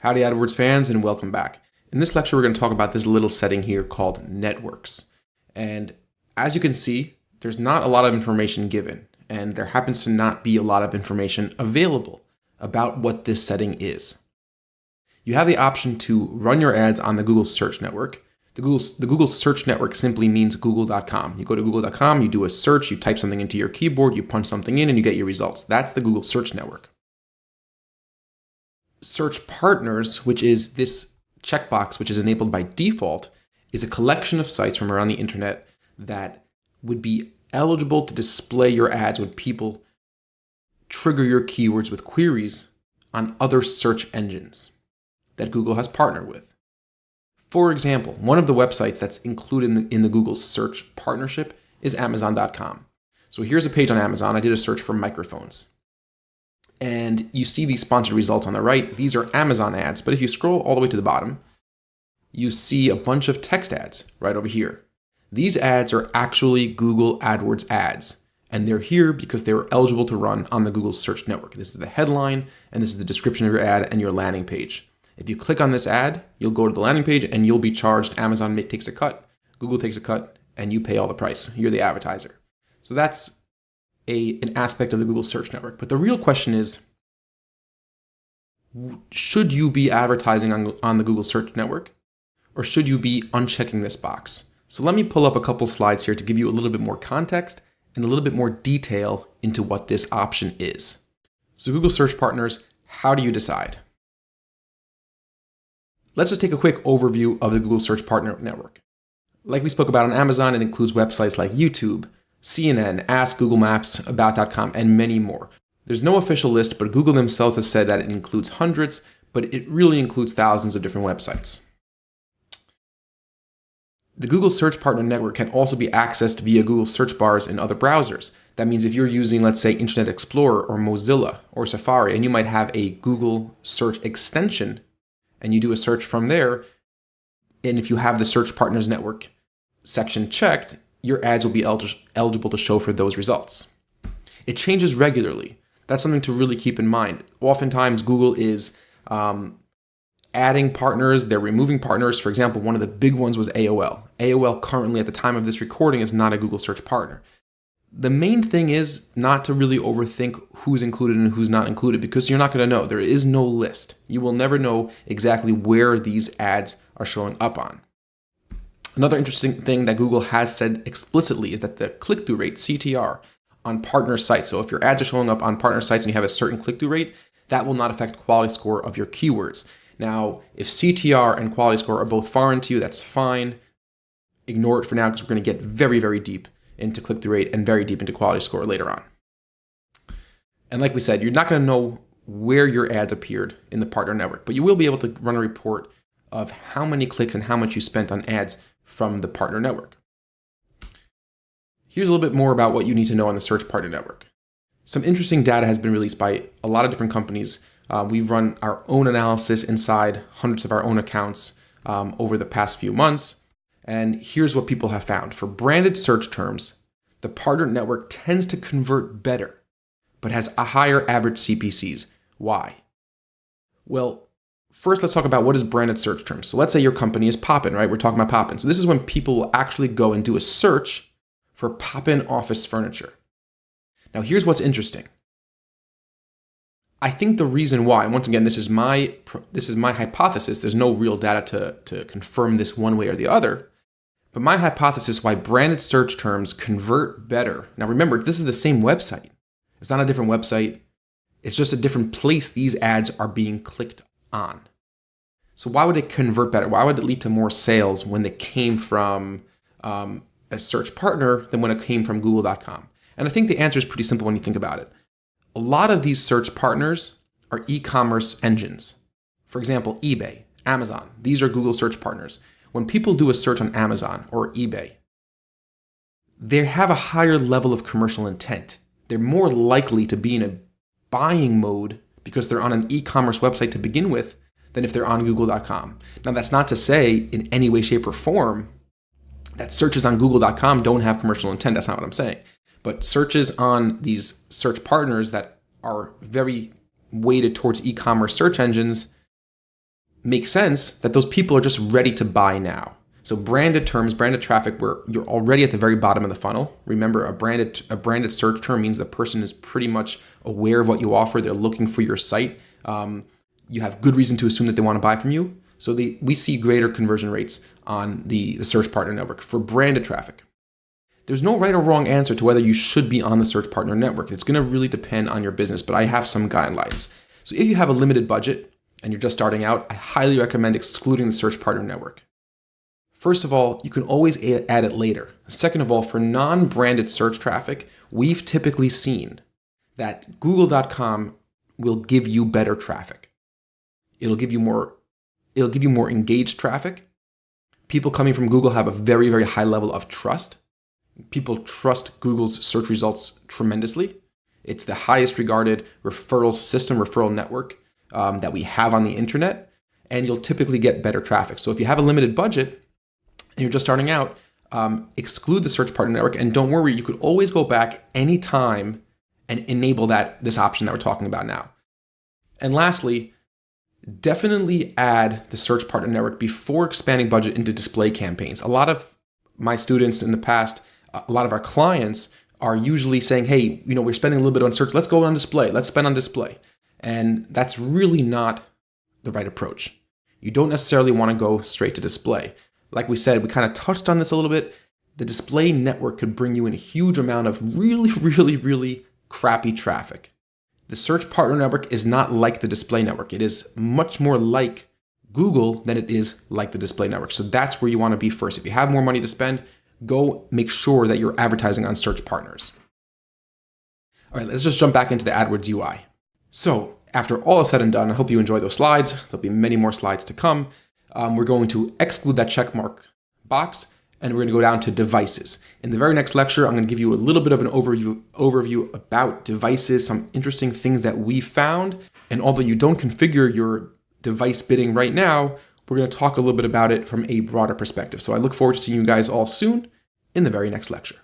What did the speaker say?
Howdy AdWords fans, and welcome back. In this lecture, we're going to talk about this little setting here called networks. And as you can see, there's not a lot of information given, and there happens to not be a lot of information available about what this setting is. You have the option to run your ads on the Google Search Network. The Google Search Network simply means google.com. You go to google.com, you do a search, you type something into your keyboard, you punch something in, and you get your results. That's the Google Search Network. Search Partners, which is this checkbox, which is enabled by default, is a collection of sites from around the internet that would be eligible to display your ads when people trigger your keywords with queries on other search engines that Google has partnered with. For example, one of the websites that's included in the Google Search partnership is Amazon.com. So here's a page on Amazon. I did a search for microphones. And you see these sponsored results on the right. These are Amazon ads, but if you scroll all the way to the bottom, you see a bunch of text ads right over here. These ads are actually Google AdWords ads, and they're here because they were eligible to run on the Google Search Network. This is the headline, and this is the description of your ad and your landing page. If you click on this ad, you'll go to the landing page and you'll be charged. Amazon takes a cut, Google takes a cut, and you pay all the price. You're the advertiser. So that's an aspect of the Google Search Network. But the real question is, should you be advertising on the Google Search Network, or should you be unchecking this box? So let me pull up a couple slides here to give you a little bit more context and a little bit more detail into what this option is. So Google Search Partners, how do you decide? Let's just take a quick overview of the Google Search Partner Network. Like we spoke about on Amazon, it includes websites like YouTube, CNN, Ask Google Maps, About.com, and many more. There's no official list, but Google themselves has said that it includes hundreds, but it really includes thousands of different websites. The Google Search Partner Network can also be accessed via Google search bars in other browsers. That means if you're using, let's say, Internet Explorer or Mozilla or Safari, and you might have a Google search extension, and you do a search from there, and if you have the Search Partners Network section checked, your ads will be eligible to show for those results. It changes regularly. That's something to really keep in mind. Oftentimes, Google is adding partners, they're removing partners. For example, one of the big ones was AOL. AOL currently, at the time of this recording, is not a Google Search partner. The main thing is not to really overthink who's included and who's not included, because you're not going to know. There is no list. You will never know exactly where these ads are showing up on. Another interesting thing that Google has said explicitly is that the click-through rate, CTR, on partner sites, so if your ads are showing up on partner sites and you have a certain click-through rate, that will not affect quality score of your keywords. Now, if CTR and quality score are both foreign to you, that's fine. Ignore it for now, because we're going to get very, very deep into click-through rate and very deep into quality score later on. And like we said, you're not going to know where your ads appeared in the partner network, but you will be able to run a report of how many clicks and how much you spent on ads from the partner network. Here's a little bit more about what you need to know on the Search Partner Network. Some interesting data has been released by a lot of different companies. We've run our own analysis inside hundreds of our own accounts over the past few months. And here's what people have found. For branded search terms, the partner network tends to convert better, but has a higher average CPCs. Why? Well, first, let's talk about what is branded search terms. So let's say your company is Poppin, right? We're talking about Poppin. So this is when people will actually go and do a search for Poppin office furniture. Now, here's what's interesting. I think the reason why, and once again, this is my hypothesis. There's no real data to confirm this one way or the other. But my hypothesis why branded search terms convert better. Now, remember, this is the same website. It's not a different website. It's just a different place these ads are being clicked on. So why would it convert better? Why would it lead to more sales when it came from a search partner than when it came from google.com? And I think the answer is pretty simple when you think about it. A lot of these search partners are e-commerce engines. For example, eBay, Amazon. These are Google search partners. When people do a search on Amazon or eBay, they have a higher level of commercial intent. They're more likely to be in a buying mode because they're on an e-commerce website to begin with than if they're on google.com. Now, that's not to say in any way, shape, or form that searches on google.com don't have commercial intent. That's not what I'm saying. But searches on these search partners that are very weighted towards e-commerce search engines makes sense that those people are just ready to buy now. So branded terms, branded traffic, where you're already at the very bottom of the funnel. Remember, a branded search term means the person is pretty much aware of what you offer. They're looking for your site. You have good reason to assume that they want to buy from you. So we see greater conversion rates on the Search Partner Network for branded traffic. There's no right or wrong answer to whether you should be on the Search Partner Network. It's going to really depend on your business, but I have some guidelines. So if you have a limited budget and you're just starting out, I highly recommend excluding the Search Partner Network. First of all, you can always add it later. Second of all, for non-branded search traffic, we've typically seen that Google.com will give you better traffic. It'll give you more engaged traffic. People coming from Google have a very, very high level of trust. People trust Google's search results tremendously. It's the highest regarded referral network that we have on the internet, and you'll typically get better traffic. So if you have a limited budget and you're just starting out, exclude the Search Partner Network, and don't worry, you could always go back anytime and enable this option that we're talking about now. And lastly, definitely add the Search Partner Network before expanding budget into display campaigns. A lot of my students in the past, a lot of our clients are usually saying, hey, we're spending a little bit on search. Let's go on display. Let's spend on display. And that's really not the right approach. You don't necessarily want to go straight to display. Like we said, we kind of touched on this a little bit. The display network could bring you in a huge amount of really, really, really crappy traffic. The Search Partner Network is not like the display network. It is much more like Google than it is like the display network. So that's where you want to be first. If you have more money to spend, go make sure that you're advertising on search partners. All right, let's just jump back into the AdWords UI. So after all is said and done, I hope you enjoy those slides. There'll be many more slides to come. We're going to exclude that checkmark box, and we're going to go down to devices. In the very next lecture, I'm going to give you a little bit of an overview about devices, some interesting things that we found. And although you don't configure your device bidding right now, we're going to talk a little bit about it from a broader perspective. So I look forward to seeing you guys all soon in the very next lecture.